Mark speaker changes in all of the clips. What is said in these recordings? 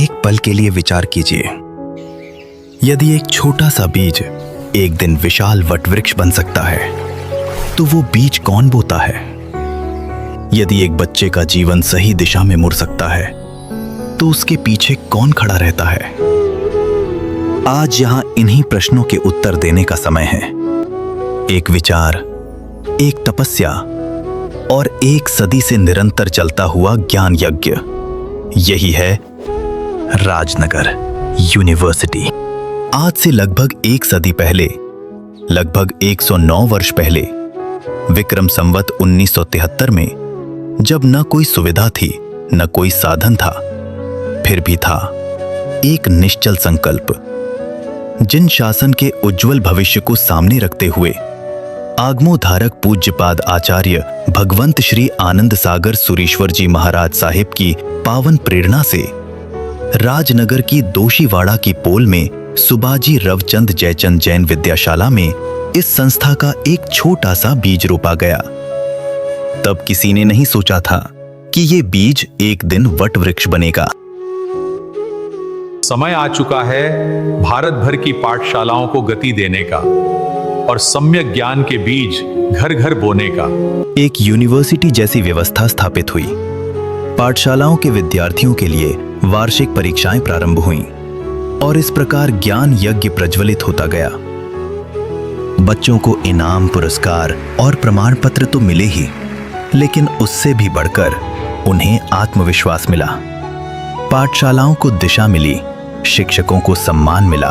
Speaker 1: एक पल के लिए विचार कीजिए, यदि एक छोटा सा बीज एक दिन विशाल वटवृक्ष बन सकता है, तो वो बीज कौन बोता है? यदि एक बच्चे का जीवन सही दिशा में मुड़ सकता है, तो उसके पीछे कौन खड़ा रहता है? आज यहां इन्हीं प्रश्नों के उत्तर देने का समय है। एक विचार, एक तपस्या और एक सदी से निरंतर चलता हुआ ज्ञान यज्ञ। यही है राजनगर यूनिवर्सिटी। आज से लगभग एक सदी पहले, लगभग 109 वर्ष पहले, विक्रम संवत 1973 में, जब न कोई सुविधा थी न कोई साधन था, फिर भी था एक निश्चल संकल्प। जिन शासन के उज्जवल भविष्य को सामने रखते हुए आगमोधारक पूज्यपाद आचार्य भगवंत श्री आनंद सागर सुरीश्वर जी महाराज साहिब की पावन प्रेरणा से राजनगर की दोशीवाड़ा की पोल में सुबाजी रवचंद जयचंद जैन विद्याशाला में इस संस्था का एक छोटा सा बीज रोपा गया। तब किसी ने नहीं सोचा था कि ये बीज एक दिन वट वृक्ष बनेगा।
Speaker 2: समय आ चुका है भारत भर की पाठशालाओं को गति देने का और सम्यक ज्ञान के बीज घर घर बोने का।
Speaker 1: एक यूनिवर्सिटी जैसी व्यवस्था स्थापित हुई। पाठशालाओं के विद्यार्थियों के लिए वार्षिक परीक्षाएं प्रारंभ हुईं और इस प्रकार ज्ञान यज्ञ प्रज्वलित होता गया। बच्चों को इनाम, पुरस्कार और प्रमाण पत्र तो मिले ही, लेकिन उससे भी बढ़कर उन्हें आत्मविश्वास मिला। पाठशालाओं को दिशा मिली, शिक्षकों को सम्मान मिला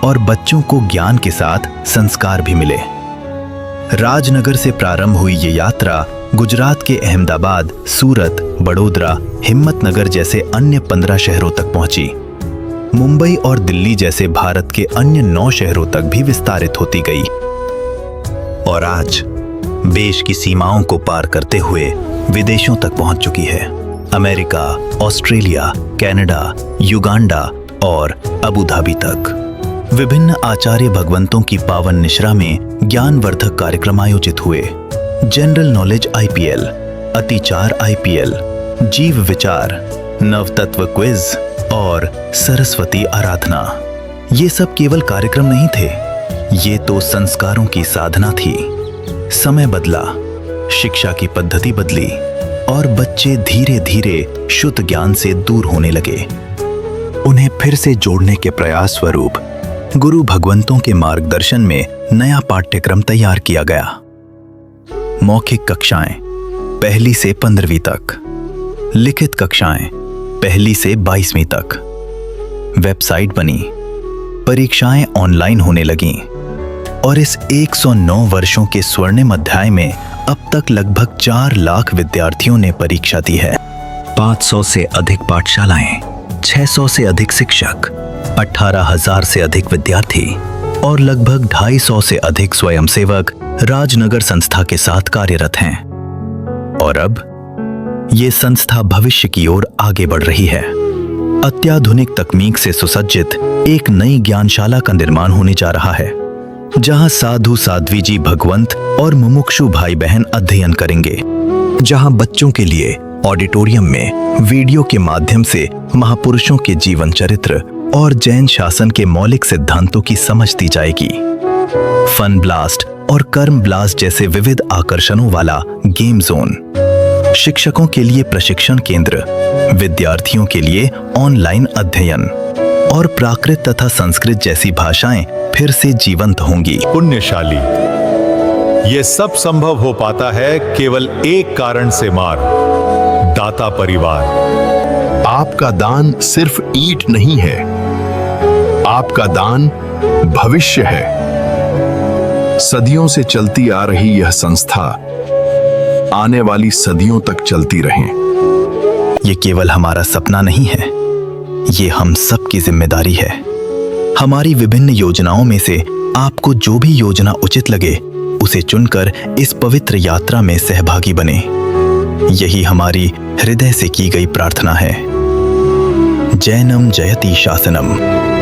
Speaker 1: और बच्चों को ज्ञान के साथ संस्कार भी मिले। राजनगर से प्रारंभ हुई ये यात्रा गुजरात के अहमदाबाद, सूरत, बड़ोदरा, हिम्मतनगर जैसे अन्य 15 शहरों तक पहुंची। मुंबई और दिल्ली जैसे भारत के अन्य 9 शहरों तक भी विस्तारित होती गई और आज देश की सीमाओं को पार करते हुए विदेशों तक पहुंच चुकी है। अमेरिका, ऑस्ट्रेलिया, कनाडा, युगांडा और अबू धाबी तक। विभिन्न आचार्य भगवंतों की पावन निश्रा में ज्ञानवर्धक कार्यक्रम आयोजित हुए। जनरल नॉलेज IPL, अतिचार IPL, जीव विचार, नवतत्व क्विज और सरस्वती आराधना। ये सब केवल कार्यक्रम नहीं थे, ये तो संस्कारों की साधना थी। समय बदला, शिक्षा की पद्धति बदली और बच्चे धीरे धीरे शुद्ध ज्ञान से दूर होने लगे। उन्हें फिर से जोड़ने के प्रयास स्वरूप गुरु भगवंतों के मार्गदर्शन में नया पाठ्यक्रम तैयार किया गया। मौखिक कक्षाएं 1 से 15वीं तक, लिखित कक्षाएं 1 से 22वीं तक। वेबसाइट बनी, परीक्षाएं ऑनलाइन होने लगीं और इस 109 वर्षों के स्वर्णिम अध्याय में अब तक लगभग 4 लाख विद्यार्थियों ने परीक्षा दी है। 500 से अधिक पाठशालाएं, 600 से अधिक शिक्षक, 18,000 से अधिक विद्यार्थी और लगभग 250 से अधिक स्वयंसेवक राजनगर संस्था के साथ कार्यरत हैं। और अब ये संस्था भविष्य की ओर आगे बढ़ रही है। अत्याधुनिक तकनीक से सुसज्जित एक नई ज्ञानशाला का निर्माण होने जा रहा है, जहां साधु साध्वी जी भगवंत और मुमुक्षु भाई बहन अध्ययन करेंगे। जहां बच्चों के लिए ऑडिटोरियम में वीडियो के माध्यम से महापुरुषों के जीवन चरित्र और जैन शासन के मौलिक सिद्धांतों की समझ दी जाएगी। फन ब्लास्ट और कर्म ब्लास्ट जैसे विविध आकर्षणों वाला गेम जोन, शिक्षकों के लिए प्रशिक्षण केंद्र, विद्यार्थियों के लिए ऑनलाइन अध्ययन और प्राकृत तथा संस्कृत जैसी भाषाएं फिर से जीवंत होंगी।
Speaker 2: पुण्यशाली, ये सब संभव हो पाता है केवल एक कारण से मार, दाता परिवार।
Speaker 3: आपका दान सिर्फ ईंट नहीं है, आपका दान भविष्य है। सदियों से चलती आ रही यह संस्था आने वाली सदियों तक चलती रहे।
Speaker 1: ये केवल हमारा सपना नहीं है, ये हम सब की जिम्मेदारी है। हमारी विभिन्न योजनाओं में से आपको जो भी योजना उचित लगे, उसे चुनकर इस पवित्र यात्रा में सहभागी बने। यही हमारी हृदय से की गई प्रार्थना है। जैनम जयति शासनम।